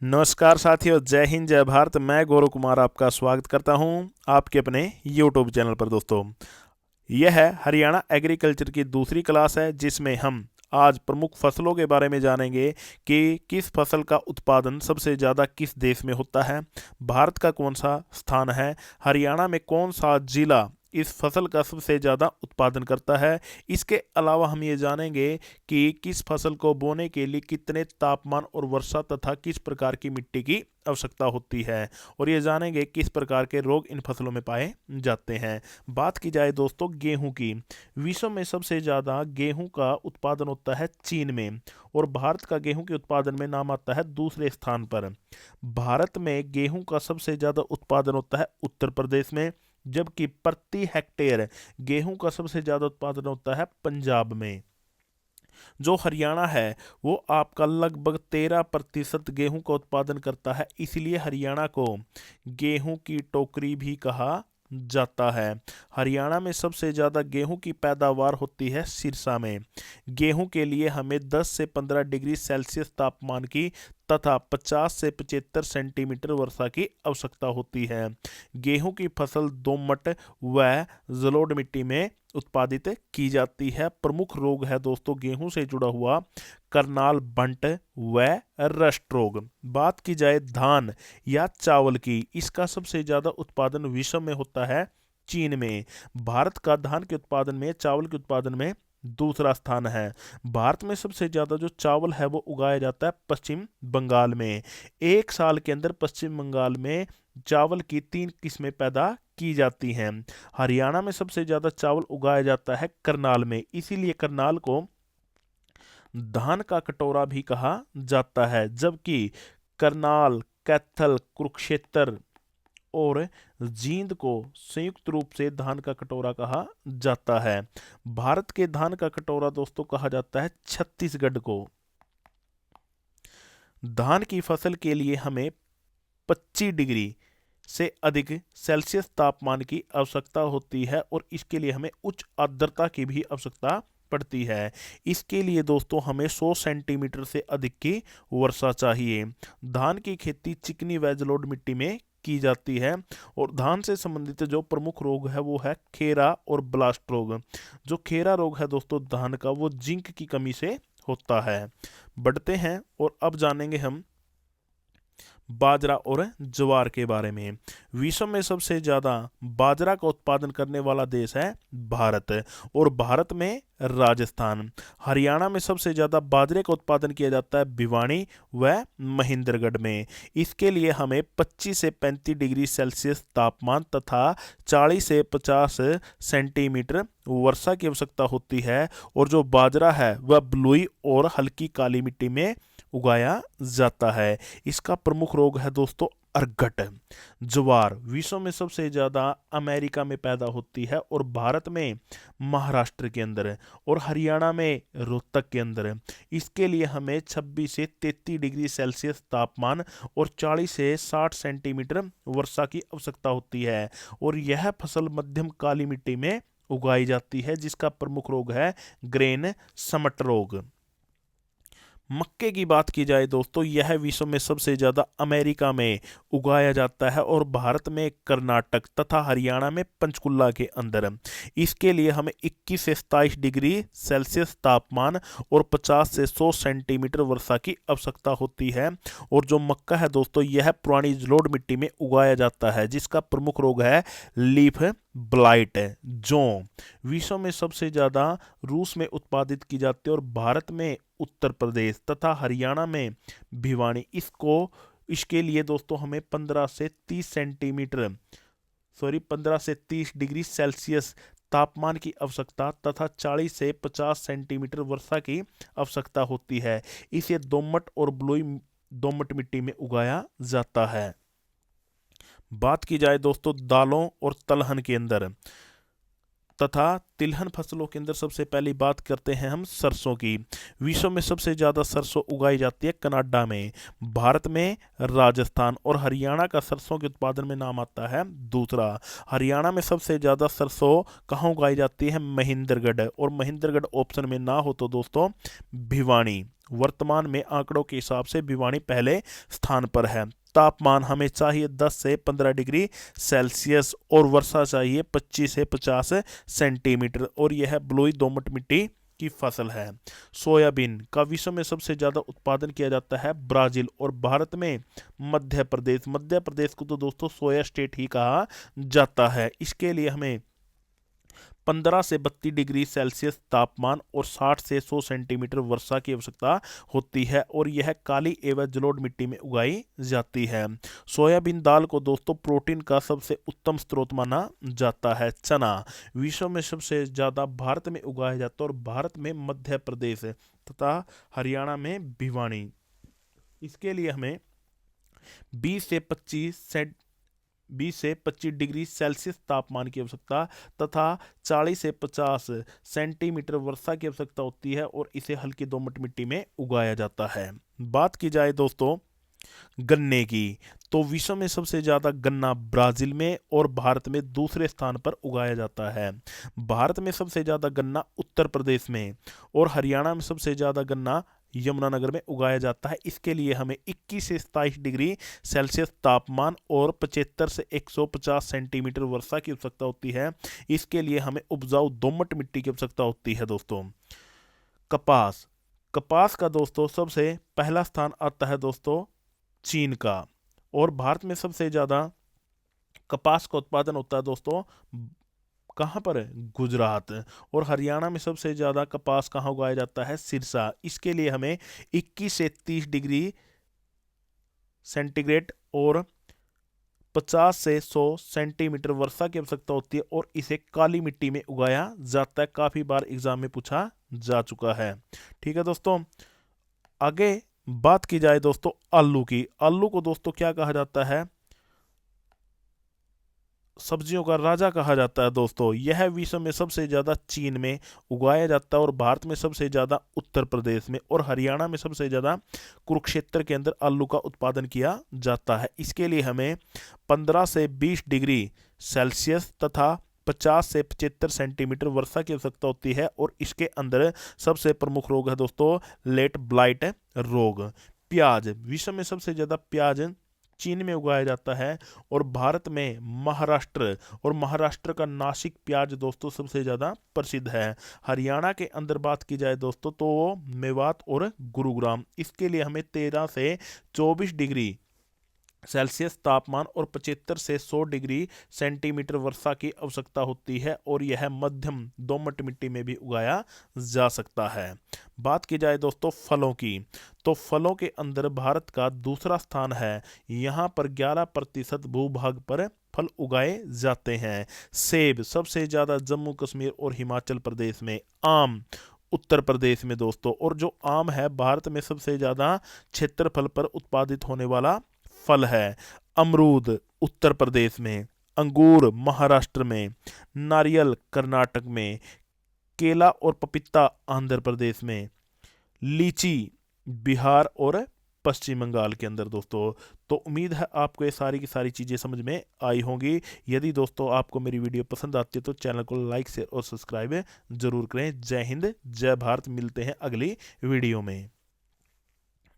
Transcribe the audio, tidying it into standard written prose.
नमस्कार साथियों, जय हिंद जय भारत। मैं गौरव कुमार आपका स्वागत करता हूं आपके अपने यूट्यूब चैनल पर। दोस्तों, यह है हरियाणा एग्रीकल्चर की दूसरी क्लास है, जिसमें हम आज प्रमुख फसलों के बारे में जानेंगे कि किस फसल का उत्पादन सबसे ज़्यादा किस देश में होता है, भारत का कौन सा स्थान है, हरियाणा में कौन सा जिला इस फसल का सबसे ज़्यादा उत्पादन करता है। इसके अलावा हम ये जानेंगे कि किस फसल को बोने के लिए कितने तापमान और वर्षा तथा किस प्रकार की मिट्टी की आवश्यकता होती है, और ये जानेंगे किस प्रकार के रोग इन फसलों में पाए जाते हैं। बात की जाए दोस्तों गेहूं की, विश्व में सबसे ज़्यादा गेहूं का उत्पादन होता है चीन में, और भारत का गेहूं के उत्पादन में नाम आता है दूसरे स्थान पर। भारत में गेहूं का सबसे ज़्यादा उत्पादन होता है उत्तर प्रदेश में, जबकि प्रति हेक्टेयर गेहूं का सबसे ज़्यादा उत्पादन होता है पंजाब में। जो हरियाणा है वो आपका लगभग 13% गेहूं का उत्पादन करता है, इसलिए हरियाणा को गेहूं की टोकरी भी कहा जाता है। हरियाणा में सबसे ज़्यादा गेहूं की पैदावार होती है सिरसा में। गेहूं के लिए हमें 10 से 15 डिग्री सेल्सियस तापमान की तथा 50 से 75 सेंटीमीटर वर्षा की आवश्यकता होती है। गेहूं की फसल दोमट व जलोढ़ मिट्टी में उत्पादित की जाती है। प्रमुख रोग है दोस्तों गेहूं से जुड़ा हुआ करनाल, बंट व रस्ट रोग। बात की जाए धान या चावल की, इसका सबसे ज्यादा उत्पादन विश्व में होता है चीन में। भारत का धान के उत्पादन में, चावल के उत्पादन में दूसरा स्थान है। भारत में सबसे ज्यादा जो चावल है वो उगाया जाता है पश्चिम बंगाल में। एक साल के अंदर पश्चिम बंगाल में चावल की 3 किस्में पैदा की जाती हैं। हरियाणा में सबसे ज्यादा चावल उगाया जाता है करनाल में, इसीलिए करनाल को धान का कटोरा भी कहा जाता है। जबकि करनाल, कैथल, कुरुक्षेत्र और जींद को संयुक्त रूप से धान का कटोरा कहा जाता है। भारत के धान का कटोरा दोस्तों कहा जाता है छत्तीसगढ़ को। धान की फसल के लिए हमें 25 डिग्री से अधिक सेल्सियस तापमान की आवश्यकता होती है, और इसके लिए हमें उच्च आर्द्रता की भी आवश्यकता पड़ती है। इसके लिए दोस्तों हमें 100 सेंटीमीटर से अधिक की वर्षा चाहिए। धान की खेती चिकनी व जलोढ़ मिट्टी में की जाती है, और धान से संबंधित जो प्रमुख रोग है वो है खेरा और ब्लास्ट रोग। जो खेरा रोग है दोस्तों धान का, वो जिंक की कमी से होता है। बढ़ते हैं और अब जानेंगे हम बाजरा और ज्वार के बारे में। विश्व में सबसे ज्यादा बाजरा का उत्पादन करने वाला देश है भारत, और भारत में राजस्थान। हरियाणा में सबसे ज्यादा बाजरे का उत्पादन किया जाता है भिवानी व महेंद्रगढ़ में। इसके लिए हमें 25 से 35 डिग्री सेल्सियस तापमान तथा 40 से 50 सेंटीमीटर वर्षा की आवश्यकता होती है, और जो बाजरा है वह बलुई और हल्की काली मिट्टी में उगाया जाता है। इसका प्रमुख रोग है दोस्तों अर्गट। ज्वार विश्व में सबसे ज्यादा अमेरिका में पैदा होती है, और भारत में महाराष्ट्र के अंदर और हरियाणा में रोहतक के अंदर। इसके लिए हमें 26 से 33 डिग्री सेल्सियस तापमान और 40 से 60 सेंटीमीटर वर्षा की आवश्यकता होती है, और यह फसल मध्यम काली मिट्टी में उगाई जाती है, जिसका प्रमुख रोग है ग्रेन समट रोग। मक्के की बात की जाए दोस्तों, यह विश्व में सबसे ज्यादा अमेरिका में उगाया जाता है, और भारत में कर्नाटक तथा हरियाणा में पंचकुला के अंदर। इसके लिए हमें 21 से 27 डिग्री सेल्सियस तापमान और 50 से 100 सेंटीमीटर वर्षा की आवश्यकता होती है। और जो मक्का है दोस्तों यह पुरानी जलोढ़ मिट्टी में उगाया जाता है, जिसका प्रमुख रोग है लीफ ब्लाइट। जौ विश्व में सबसे ज्यादा रूस में उत्पादित की जाती है, और भारत में उत्तर प्रदेश तथा हरियाणा में भिवानी। इसके लिए दोस्तों हमें 15 से 30 डिग्री सेल्सियस तापमान की आवश्यकता तथा 40 से 50 सेंटीमीटर वर्षा की आवश्यकता होती है। इसे दोमट और बलुई दोमट मिट्टी में उगाया जाता है। बात की जाए दोस्तों दालों और दलहन के अंदर, तथा तिलहन फसलों के अंदर सबसे पहली बात करते हैं हम सरसों की। विश्व में सबसे ज़्यादा सरसों उगाई जाती है कनाडा में, भारत में राजस्थान और हरियाणा का सरसों के उत्पादन में नाम आता है दूसरा। हरियाणा में सबसे ज़्यादा सरसों कहाँ उगाई जाती है? महेंद्रगढ़, और महेंद्रगढ़ ऑप्शन में ना हो तो दोस्तों भिवानी। वर्तमान में आंकड़ों के हिसाब से भिवानी पहले स्थान पर है। तापमान हमें चाहिए 10 से 15 डिग्री सेल्सियस और वर्षा चाहिए 25 से 50 सेंटीमीटर, और यह बलुई दोमट मिट्टी की फसल है। सोयाबीन का विश्व में सबसे ज़्यादा उत्पादन किया जाता है ब्राज़ील और भारत में मध्य प्रदेश। मध्य प्रदेश को तो दोस्तों सोया स्टेट ही कहा जाता है। इसके लिए हमें 15 से 32 डिग्री सेल्सियस तापमान और 60 से 100 सेंटीमीटर वर्षा की आवश्यकता होती है, और यह काली एवं जलोढ़ मिट्टी में उगाई जाती है। सोयाबीन दाल को दोस्तों प्रोटीन का सबसे उत्तम स्रोत माना जाता है। चना विश्व में सबसे ज़्यादा भारत में उगाया जाता है, और भारत में मध्य प्रदेश तथा हरियाणा में भिवानी। इसके लिए हमें 20 से 25 डिग्री सेल्सियस तापमान की आवश्यकता तथा 40 से 50 सेंटीमीटर वर्षा की आवश्यकता होती है, और इसे हल्की दोमट मिट्टी में उगाया जाता है। बात की जाए दोस्तों गन्ने की, तो विश्व में सबसे ज़्यादा गन्ना ब्राज़ील में और भारत में दूसरे स्थान पर उगाया जाता है। भारत में सबसे ज़्यादा गन्ना उत्तर प्रदेश में और हरियाणा में सबसे ज़्यादा गन्ना यमुनानगर में उगाया जाता है। इसके लिए हमें 21 से 27 डिग्री सेल्सियस तापमान और 75 से 150 सेंटीमीटर वर्षा की आवश्यकता होती है। इसके लिए हमें उपजाऊ दोमट मिट्टी की आवश्यकता होती है दोस्तों। कपास, कपास का दोस्तों सबसे पहला स्थान आता है दोस्तों चीन का, और भारत में सबसे ज़्यादा कपास का उत्पादन होता है दोस्तों कहाँ पर है? गुजरात। और हरियाणा में सबसे ज़्यादा कपास कहाँ उगाया जाता है? सिरसा। इसके लिए हमें 21 से 30 डिग्री सेंटीग्रेड और 50 से 100 सेंटीमीटर वर्षा की आवश्यकता होती है, और इसे काली मिट्टी में उगाया जाता है। काफ़ी बार एग्जाम में पूछा जा चुका है। ठीक है दोस्तों, आगे बात की जाए दोस्तों आलू की। आलू को दोस्तों क्या कहा जाता है? सब्जियों का राजा कहा जाता है दोस्तों। यह विश्व में सबसे ज़्यादा चीन में उगाया जाता है, और भारत में सबसे ज़्यादा उत्तर प्रदेश में और हरियाणा में सबसे ज़्यादा कुरुक्षेत्र के अंदर आलू का उत्पादन किया जाता है। इसके लिए हमें 15 से 20 डिग्री सेल्सियस तथा 50 से 75 सेंटीमीटर वर्षा की आवश्यकता होती है, और इसके अंदर सबसे प्रमुख रोग है दोस्तों लेट ब्लाइट रोग। प्याज, विश्व में सबसे ज़्यादा प्याज चीन में उगाया जाता है, और भारत में महाराष्ट्र और महाराष्ट्र का नासिक प्याज दोस्तों सबसे ज़्यादा प्रसिद्ध है। हरियाणा के अंदर बात की जाए दोस्तों तो वो मेवात और गुरुग्राम। इसके लिए हमें 13 से 24 डिग्री सेल्सियस तापमान और 75 से 100 डिग्री सेंटीमीटर वर्षा की आवश्यकता होती है, और यह मध्यम दोमट मिट्टी में भी उगाया जा सकता है। बात की जाए दोस्तों फलों की, तो फलों के अंदर भारत का दूसरा स्थान है। यहाँ पर 11% भूभाग पर फल उगाए जाते हैं। सेब सबसे ज़्यादा जम्मू कश्मीर और हिमाचल प्रदेश में, आम उत्तर प्रदेश में दोस्तों, और जो आम है भारत में सबसे ज़्यादा क्षेत्रफल पर उत्पादित होने वाला फल है। अमरूद उत्तर प्रदेश में, अंगूर महाराष्ट्र में, नारियल कर्नाटक में, केला और पपीता आंध्र प्रदेश में, लीची बिहार और पश्चिम बंगाल के अंदर दोस्तों। तो उम्मीद है आपको ये सारी की सारी चीज़ें समझ में आई होंगी। यदि दोस्तों आपको मेरी वीडियो पसंद आती है तो चैनल को लाइक शेयर और सब्सक्राइब जरूर करें। जय हिंद, जय भारत। मिलते हैं अगली वीडियो में।